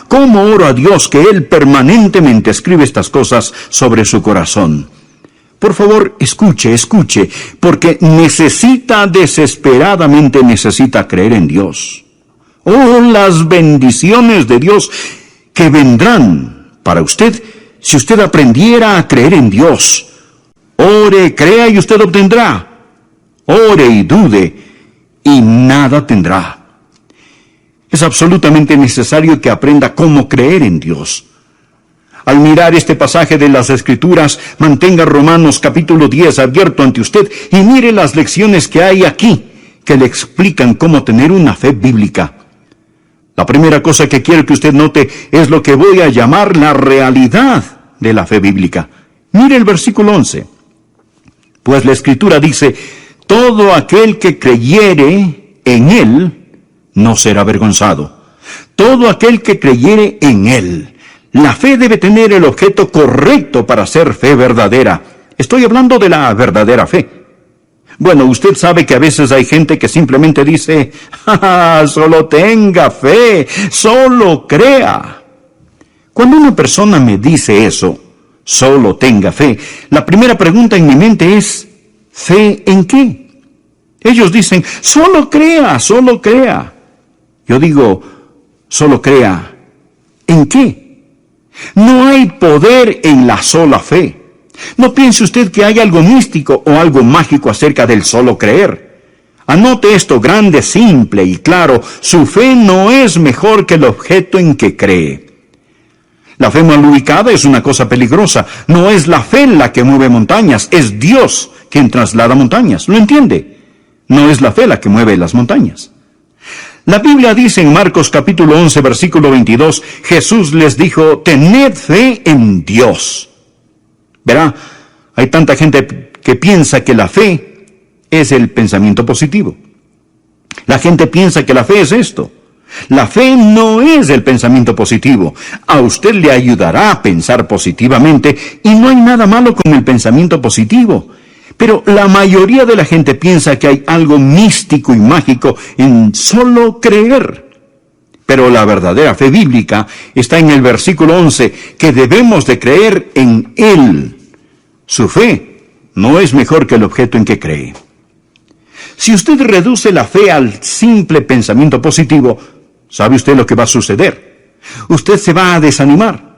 ¿Cómo oro a Dios que Él permanentemente escribe estas cosas sobre su corazón? Por favor, escuche, porque desesperadamente necesita creer en Dios. Oh, las bendiciones de Dios que vendrán para usted si usted aprendiera a creer en Dios. Ore, crea y usted obtendrá. Ore y dude y nada tendrá. Es absolutamente necesario que aprenda cómo creer en Dios. Al mirar este pasaje de las Escrituras, mantenga Romanos capítulo 10 abierto ante usted y mire las lecciones que hay aquí que le explican cómo tener una fe bíblica. La primera cosa que quiero que usted note es lo que voy a llamar la realidad de la fe bíblica. Mire el versículo 11. Pues la Escritura dice, todo aquel que creyere en Él no será avergonzado. Todo aquel que creyere en Él. La fe debe tener el objeto correcto para ser fe verdadera. Estoy hablando de la verdadera fe. Bueno, usted sabe que a veces hay gente que simplemente dice, solo tenga fe, solo crea. Cuando una persona me dice eso, solo tenga fe, la primera pregunta en mi mente es, ¿fe en qué? Ellos dicen, solo crea, solo crea. Yo digo, solo crea, ¿en qué? No hay poder en la sola fe. No piense usted que hay algo místico o algo mágico acerca del solo creer. Anote esto grande, simple y claro. Su fe no es mejor que el objeto en que cree. La fe mal ubicada es una cosa peligrosa. No es la fe la que mueve montañas, es Dios quien traslada montañas. ¿Lo entiende? No es la fe la que mueve las montañas. La Biblia dice en Marcos capítulo 11, versículo 22, Jesús les dijo, tened fe en Dios. Verá, hay tanta gente que piensa que la fe es el pensamiento positivo. La gente piensa que la fe es esto. La fe no es el pensamiento positivo. A usted le ayudará a pensar positivamente y no hay nada malo con el pensamiento positivo. Pero la mayoría de la gente piensa que hay algo místico y mágico en solo creer. Pero la verdadera fe bíblica está en el versículo 11, que debemos de creer en Él. Su fe no es mejor que el objeto en que cree. Si usted reduce la fe al simple pensamiento positivo, ¿sabe usted lo que va a suceder? Usted se va a desanimar.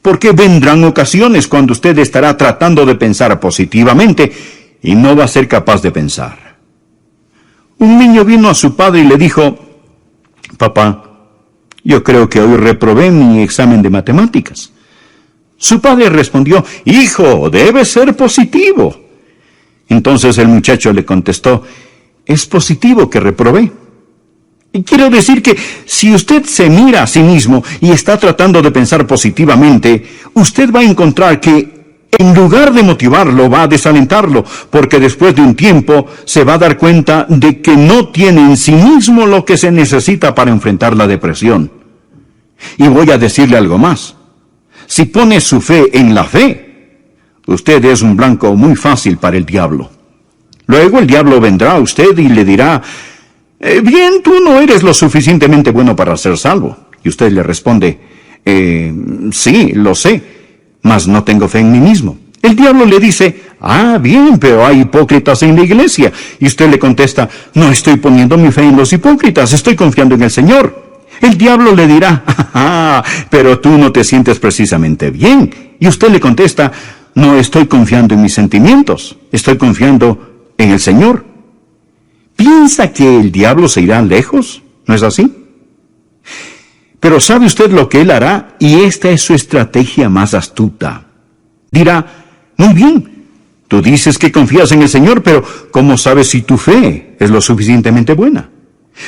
Porque vendrán ocasiones cuando usted estará tratando de pensar positivamente y no va a ser capaz de pensar. Un niño vino a su padre y le dijo, papá, yo creo que hoy reprobé mi examen de matemáticas. Su padre respondió, hijo, debe ser positivo. Entonces el muchacho le contestó, es positivo que reprobé. Y quiero decir que si usted se mira a sí mismo y está tratando de pensar positivamente, usted va a encontrar que en lugar de motivarlo, va a desalentarlo, porque después de un tiempo se va a dar cuenta de que no tiene en sí mismo lo que se necesita para enfrentar la depresión. Y voy a decirle algo más. Si pone su fe en la fe, usted es un blanco muy fácil para el diablo. Luego el diablo vendrá a usted y le dirá, bien, tú no eres lo suficientemente bueno para ser salvo. Y usted le responde, sí, lo sé, mas no tengo fe en mí mismo. El diablo le dice, bien, pero hay hipócritas en la iglesia. Y usted le contesta, no estoy poniendo mi fe en los hipócritas, estoy confiando en el Señor. El diablo le dirá, pero tú no te sientes precisamente bien. Y usted le contesta, no estoy confiando en mis sentimientos, estoy confiando en el Señor. ¿Piensa que el diablo se irá lejos? ¿No es así? Pero ¿sabe usted lo que él hará? Y esta es su estrategia más astuta. Dirá, muy bien, tú dices que confías en el Señor, pero ¿cómo sabes si tu fe es lo suficientemente buena?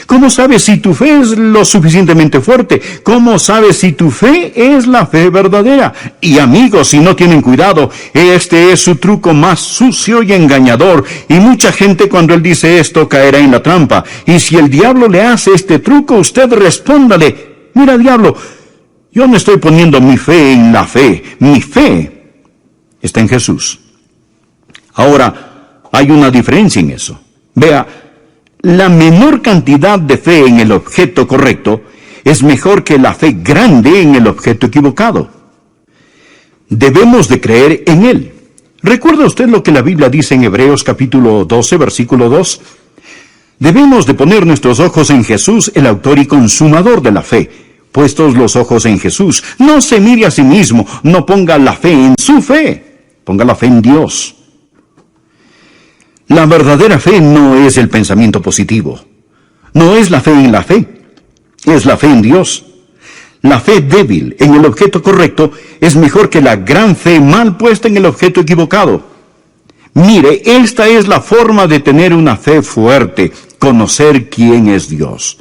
¿Cómo sabes si tu fe es lo suficientemente fuerte? ¿Cómo sabes si tu fe es la fe verdadera? Y amigos, si no tienen cuidado, este es su truco más sucio y engañador. Y mucha gente cuando él dice esto caerá en la trampa. Y si el diablo le hace este truco, usted respóndale, mira diablo, yo no estoy poniendo mi fe en la fe. Mi fe está en Jesús. Ahora, hay una diferencia en eso. Vea, la menor cantidad de fe en el objeto correcto es mejor que la fe grande en el objeto equivocado. Debemos de creer en Él. ¿Recuerda usted lo que la Biblia dice en Hebreos capítulo 12, versículo 2? Debemos de poner nuestros ojos en Jesús, el autor y consumador de la fe. Puestos los ojos en Jesús, no se mire a sí mismo, no ponga la fe en su fe, ponga la fe en Dios. La verdadera fe no es el pensamiento positivo. No es la fe en la fe, es la fe en Dios. La fe débil en el objeto correcto es mejor que la gran fe mal puesta en el objeto equivocado. Mire, esta es la forma de tener una fe fuerte, conocer quién es Dios.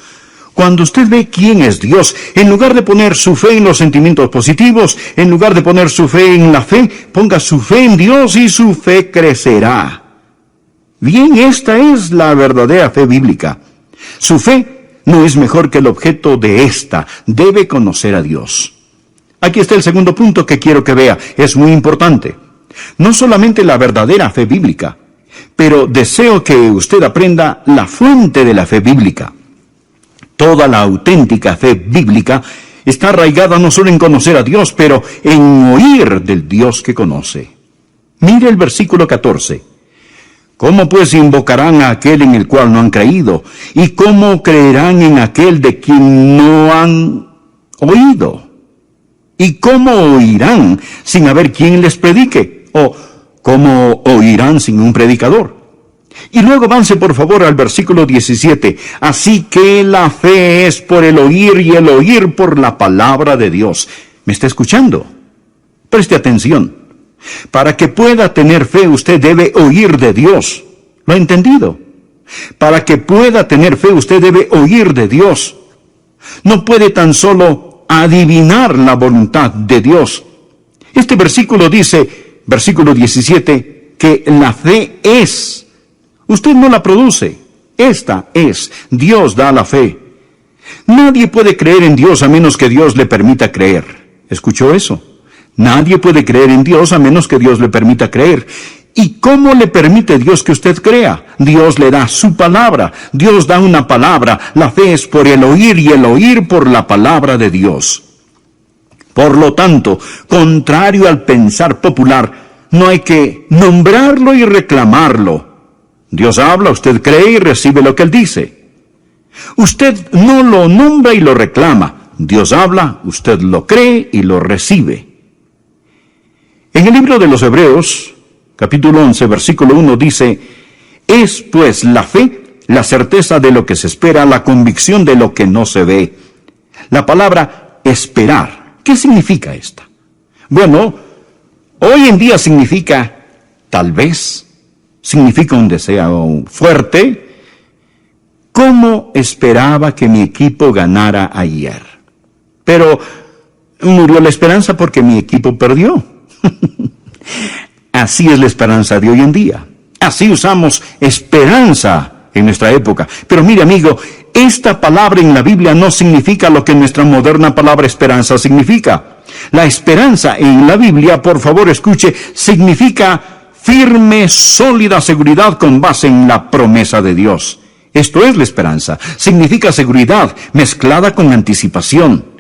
Cuando usted ve quién es Dios, en lugar de poner su fe en los sentimientos positivos, en lugar de poner su fe en la fe, ponga su fe en Dios y su fe crecerá. Bien, esta es la verdadera fe bíblica. Su fe no es mejor que el objeto de esta, debe conocer a Dios. Aquí está el segundo punto que quiero que vea, es muy importante. No solamente la verdadera fe bíblica, pero deseo que usted aprenda la fuente de la fe bíblica. Toda la auténtica fe bíblica está arraigada no solo en conocer a Dios, pero en oír del Dios que conoce. Mire el versículo 14. ¿Cómo pues invocarán a aquel en el cual no han creído? ¿Y cómo creerán en aquel de quien no han oído? ¿Y cómo oirán sin haber quien les predique? ¿O cómo oirán sin un predicador? Y luego avance por favor al versículo 17. Así que la fe es por el oír y el oír por la palabra de Dios. ¿Me está escuchando? Preste atención. Para que pueda tener fe, usted debe oír de Dios. ¿Lo ha entendido? Para que pueda tener fe, usted debe oír de Dios. No puede tan solo adivinar la voluntad de Dios. Este versículo dice, versículo 17, que la fe es. Usted no la produce. Esta es. Dios da la fe. Nadie puede creer en Dios a menos que Dios le permita creer. ¿Escuchó eso? Nadie puede creer en Dios a menos que Dios le permita creer. ¿Y cómo le permite Dios que usted crea? Dios le da su palabra. Dios da una palabra. La fe es por el oír y el oír por la palabra de Dios. Por lo tanto, contrario al pensar popular, no hay que nombrarlo y reclamarlo. Dios habla, usted cree y recibe lo que Él dice. Usted no lo nombra y lo reclama. Dios habla, usted lo cree y lo recibe. En el libro de los Hebreos, capítulo 11, versículo 1 dice, es pues la fe, la certeza de lo que se espera, la convicción de lo que no se ve. La palabra esperar, ¿qué significa esta? Bueno, hoy en día significa tal vez, significa un deseo fuerte. ¿Cómo esperaba que mi equipo ganara ayer? Pero murió la esperanza porque mi equipo perdió. Así es la esperanza de hoy en día. Así usamos esperanza en nuestra época. Pero mire, amigo, esta palabra en la Biblia no significa lo que nuestra moderna palabra esperanza significa. La esperanza en la Biblia, por favor escuche, significa firme, sólida seguridad con base en la promesa de Dios. Esto es la esperanza. Significa seguridad mezclada con anticipación.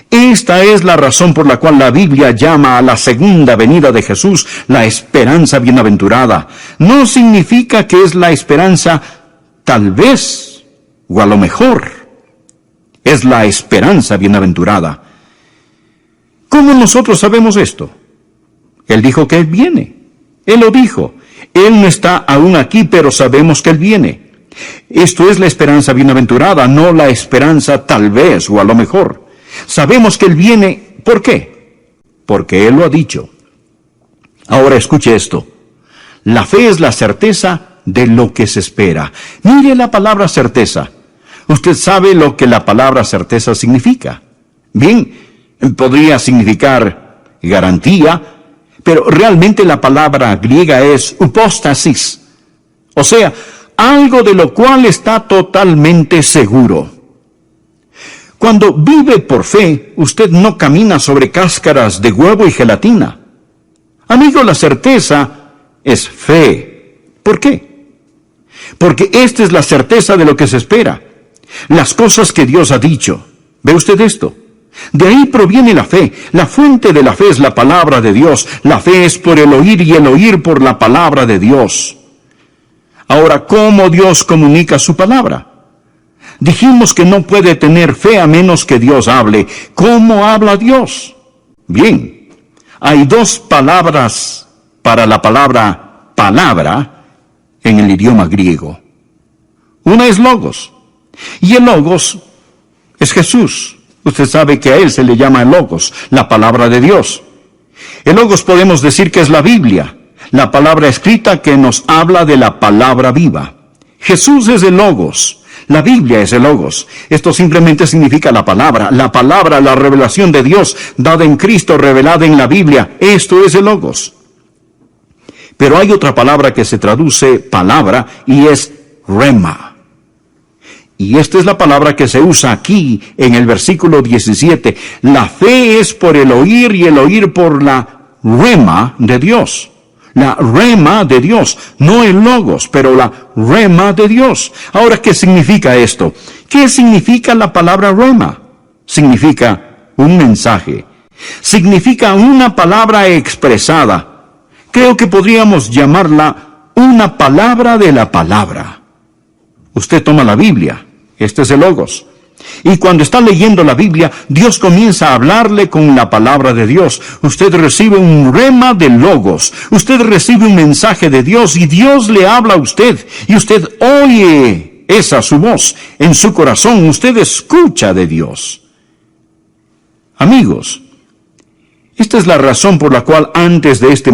Esta es la razón por la cual la Biblia llama a la segunda venida de Jesús la esperanza bienaventurada. No significa que es la esperanza tal vez o a lo mejor. Es la esperanza bienaventurada. ¿Cómo nosotros sabemos esto? Él dijo que Él viene. Él lo dijo. Él no está aún aquí, pero sabemos que Él viene. Esto es la esperanza bienaventurada, no la esperanza tal vez o a lo mejor. Sabemos que Él viene. ¿Por qué? Porque Él lo ha dicho. Ahora escuche esto. La fe es la certeza de lo que se espera. Mire la palabra certeza. Usted sabe lo que la palabra certeza significa. Bien, podría significar garantía, pero realmente la palabra griega es upóstasis. O sea, algo de lo cual está totalmente seguro. Cuando vive por fe, usted no camina sobre cáscaras de huevo y gelatina. Amigo, la certeza es fe. ¿Por qué? Porque esta es la certeza de lo que se espera. Las cosas que Dios ha dicho. ¿Ve usted esto? De ahí proviene la fe. La fuente de la fe es la palabra de Dios. La fe es por el oír y el oír por la palabra de Dios. Ahora, ¿cómo Dios comunica su palabra? Dijimos que no puede tener fe a menos que Dios hable. ¿Cómo habla Dios? Bien, hay dos palabras para la palabra palabra en el idioma griego. Una es logos, y el logos es Jesús. Usted sabe que a él se le llama el logos, la palabra de Dios. El logos podemos decir que es la Biblia, la palabra escrita que nos habla de la palabra viva. Jesús es el logos, la Biblia es el logos. Esto simplemente significa la palabra, la revelación de Dios dada en Cristo, revelada en la Biblia. Esto es el logos. Pero hay otra palabra que se traduce palabra y es rema. Y esta es la palabra que se usa aquí en el versículo 17. La fe es por el oír y el oír por la rema de Dios. La rema de Dios, no el logos, pero la rema de Dios. Ahora, ¿qué significa esto? ¿Qué significa la palabra rema? Significa un mensaje. Significa una palabra expresada. Creo que podríamos llamarla una palabra de la palabra. Usted toma la Biblia, este es el logos, y cuando está leyendo la Biblia, Dios comienza a hablarle con la palabra de Dios. Usted recibe un rema de logos, usted recibe un mensaje de Dios, y Dios le habla a usted, y usted oye esa su voz en su corazón, usted escucha de Dios. Amigos, esta es la razón por la cual antes de este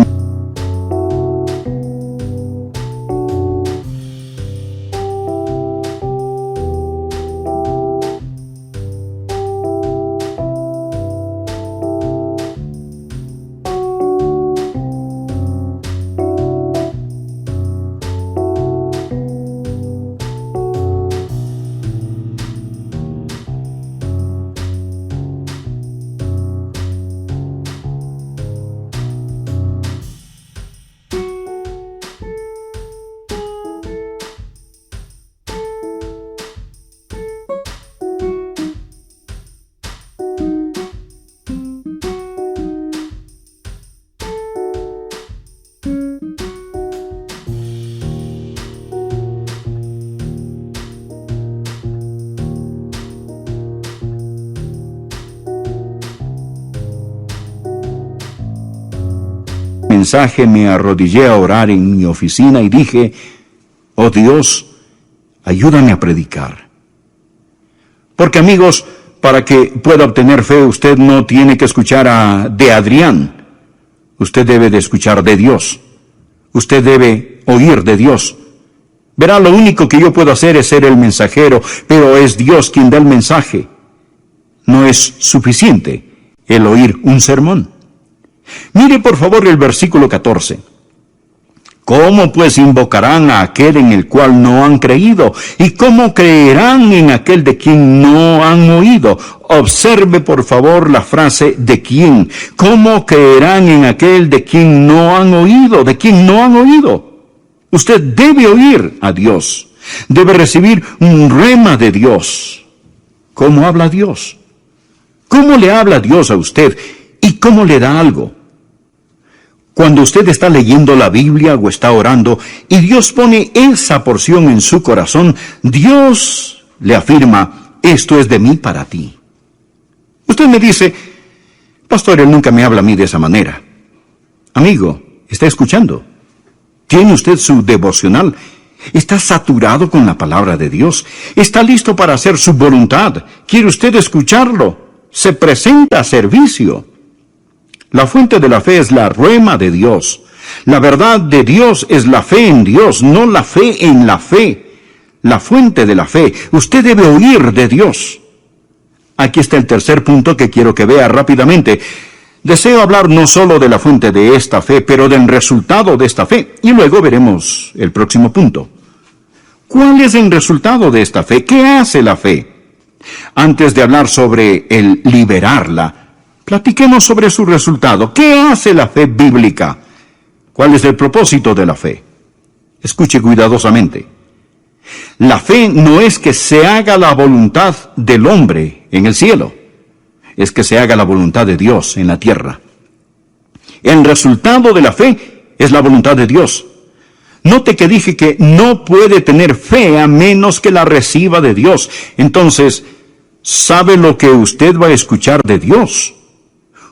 mensaje me arrodillé a orar en mi oficina y dije, oh Dios, ayúdame a predicar. Porque amigos, para que pueda obtener fe, usted no tiene que escuchar de Adrián. Usted debe de escuchar de Dios. Usted debe oír de Dios. Verá, lo único que yo puedo hacer es ser el mensajero, pero es Dios quien da el mensaje. No es suficiente el oír un sermón. Mire por favor el versículo 14. ¿Cómo pues invocarán a aquel en el cual no han creído? ¿Y cómo creerán en aquel de quien no han oído? Observe por favor la frase ¿de quién? ¿Cómo creerán en aquel de quien no han oído? ¿De quien no han oído? Usted debe oír a Dios. Debe recibir un rema de Dios. ¿Cómo habla Dios? ¿Cómo le habla Dios a usted? ¿Y cómo le da algo? Cuando usted está leyendo la Biblia o está orando y Dios pone esa porción en su corazón, Dios le afirma, esto es de mí para ti. Usted me dice, pastor, él nunca me habla a mí de esa manera. Amigo, ¿está escuchando? ¿Tiene usted su devocional? ¿Está saturado con la palabra de Dios? ¿Está listo para hacer su voluntad? ¿Quiere usted escucharlo? Se presenta a servicio. La fuente de la fe es la rema de Dios. La verdad de Dios es la fe en Dios, no la fe en la fe. La fuente de la fe. Usted debe oír de Dios. Aquí está el tercer punto que quiero que vea rápidamente. Deseo hablar no solo de la fuente de esta fe, pero del resultado de esta fe. Y luego veremos el próximo punto. ¿Cuál es el resultado de esta fe? ¿Qué hace la fe? Antes de hablar sobre el liberarla, platiquemos sobre su resultado. ¿Qué hace la fe bíblica? ¿Cuál es el propósito de la fe? Escuche cuidadosamente. La fe no es que se haga la voluntad del hombre en el cielo, es que se haga la voluntad de Dios en la tierra. El resultado de la fe es la voluntad de Dios. Note que dije que no puede tener fe a menos que la reciba de Dios. Entonces, ¿sabe lo que usted va a escuchar de Dios?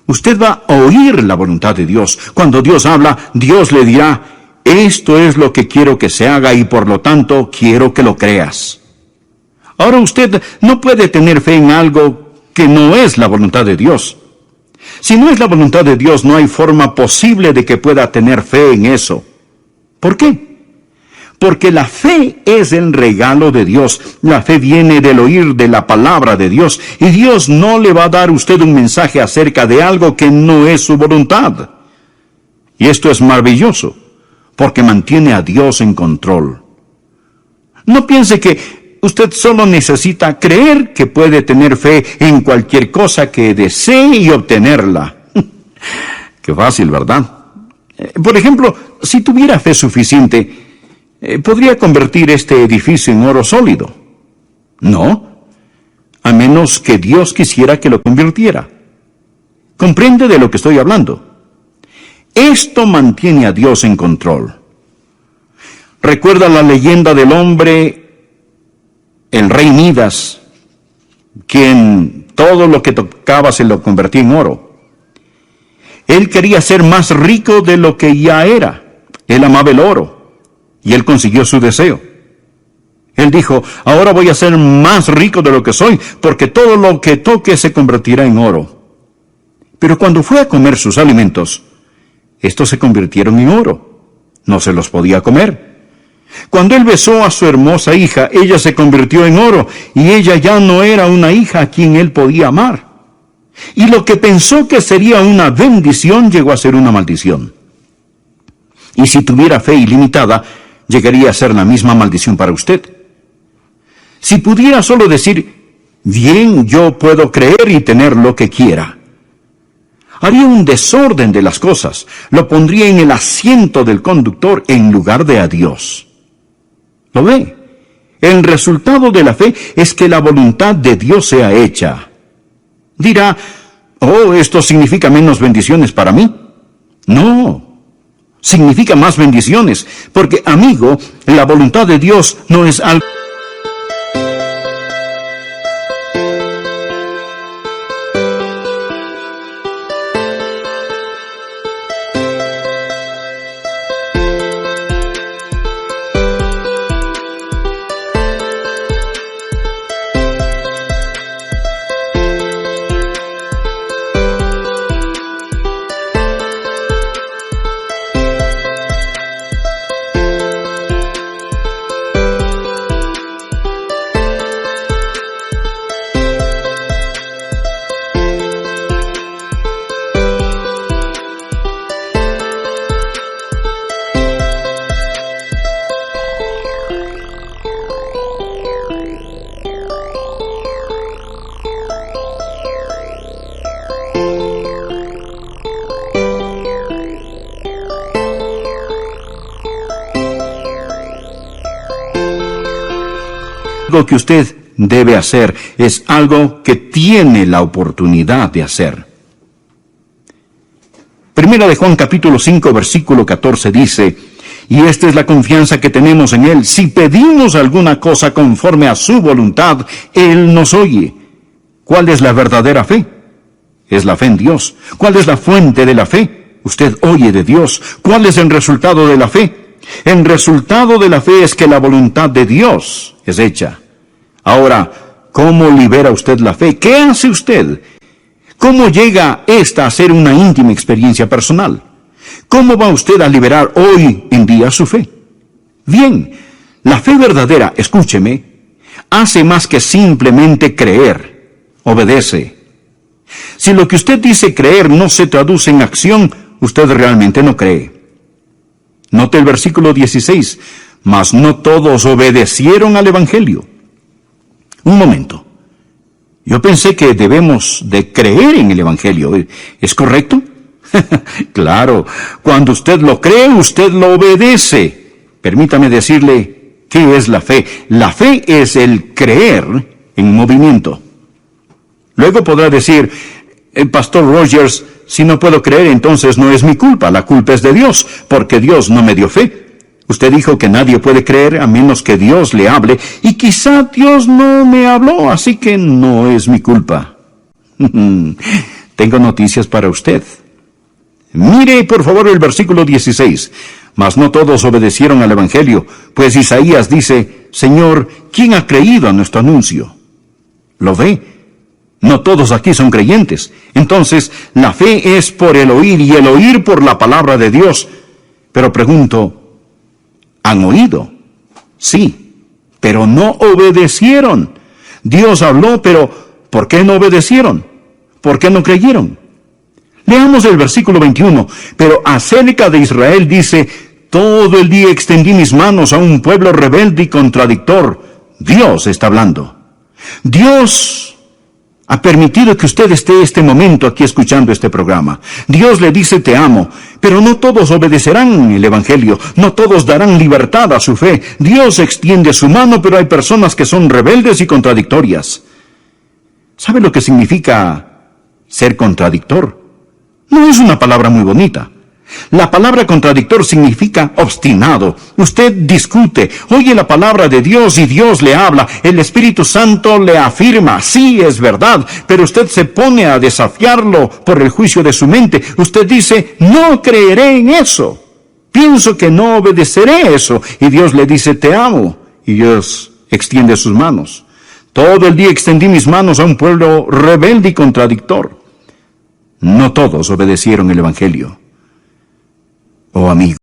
Usted va a oír la voluntad de Dios. Cuando Dios habla, Dios le dirá, esto es lo que quiero que se haga y por lo tanto quiero que lo creas. Ahora usted no puede tener fe en algo que no es la voluntad de Dios. Si no es la voluntad de Dios, no hay forma posible de que pueda tener fe en eso. ¿Por qué? Porque la fe es el regalo de Dios. La fe viene del oír de la palabra de Dios. Y Dios no le va a dar a usted un mensaje acerca de algo que no es su voluntad. Y esto es maravilloso, porque mantiene a Dios en control. No piense que usted solo necesita creer que puede tener fe en cualquier cosa que desee y obtenerla. Qué fácil, ¿verdad? Por ejemplo, si tuviera fe suficiente, ¿podría convertir este edificio en oro sólido? No, a menos que Dios quisiera que lo convirtiera. ¿Comprende de lo que estoy hablando? Esto mantiene a Dios en control. ¿Recuerda la leyenda del hombre, el rey Midas, quien todo lo que tocaba se lo convertía en oro? Él quería ser más rico de lo que ya era. Él amaba el oro, y él consiguió su deseo. Él dijo, ahora voy a ser más rico de lo que soy, porque todo lo que toque se convertirá en oro. Pero cuando fue a comer sus alimentos, estos se convirtieron en oro. No se los podía comer. Cuando él besó a su hermosa hija, ella se convirtió en oro, y ella ya no era una hija a quien él podía amar. Y lo que pensó que sería una bendición llegó a ser una maldición. Y si tuviera fe ilimitada, llegaría a ser la misma maldición para usted. Si pudiera solo decir, bien, yo puedo creer y tener lo que quiera, haría un desorden de las cosas, lo pondría en el asiento del conductor en lugar de a Dios. ¿Lo ve? El resultado de la fe es que la voluntad de Dios sea hecha. Dirá, oh, ¿esto significa menos bendiciones para mí? No, significa más bendiciones, porque, amigo, la voluntad de Dios no es algo... Algo que usted debe hacer, es algo que tiene la oportunidad de hacer. Primera de Juan capítulo 5 versículo 14 dice, y esta es la confianza que tenemos en Él, si pedimos alguna cosa conforme a su voluntad, Él nos oye. ¿Cuál es la verdadera fe? Es la fe en Dios. ¿Cuál es la fuente de la fe? Usted oye de Dios. ¿Cuál es el resultado de la fe? El resultado de la fe es que la voluntad de Dios es hecha. Ahora, ¿cómo libera usted la fe? ¿Qué hace usted? ¿Cómo llega esta a ser una íntima experiencia personal? ¿Cómo va usted a liberar hoy en día su fe? Bien, la fe verdadera, escúcheme, hace más que simplemente creer, obedece. Si lo que usted dice creer no se traduce en acción, usted realmente no cree. Note el versículo 16, mas no todos obedecieron al Evangelio. Un momento. Yo pensé que debemos de creer en el Evangelio. ¿Es correcto? Claro, cuando usted lo cree, usted lo obedece. Permítame decirle, ¿qué es la fe? La fe es el creer en movimiento. Luego podrá decir, Pastor Rogers, si no puedo creer, entonces no es mi culpa, la culpa es de Dios, porque Dios no me dio fe. Usted dijo que nadie puede creer a menos que Dios le hable, y quizá Dios no me habló, así que no es mi culpa. Tengo noticias para usted. Mire, por favor, el versículo 16. Mas no todos obedecieron al Evangelio, pues Isaías dice, Señor, ¿quién ha creído a nuestro anuncio? ¿Lo ve? No todos aquí son creyentes. Entonces, la fe es por el oír y el oír por la palabra de Dios. Pero pregunto, ¿han oído? Sí, pero no obedecieron. Dios habló, pero ¿por qué no obedecieron? ¿Por qué no creyeron? Leamos el versículo 21. Pero acerca de Israel dice, todo el día extendí mis manos a un pueblo rebelde y contradictor. Dios está hablando. Dios ha permitido que usted esté este momento aquí escuchando este programa. Dios le dice te amo, pero no todos obedecerán el Evangelio, no todos darán libertad a su fe. Dios extiende su mano, pero hay personas que son rebeldes y contradictorias. ¿Sabe lo que significa ser contradictor? No es una palabra muy bonita. La palabra contradictor significa obstinado. Usted discute, oye la palabra de Dios y Dios le habla. El Espíritu Santo le afirma, sí, es verdad, pero usted se pone a desafiarlo por el juicio de su mente. Usted dice, no creeré en eso. Pienso que no obedeceré eso. Y Dios le dice, te amo. Y Dios extiende sus manos. Todo el día extendí mis manos a un pueblo rebelde y contradictor. No todos obedecieron el Evangelio. Oh amigo,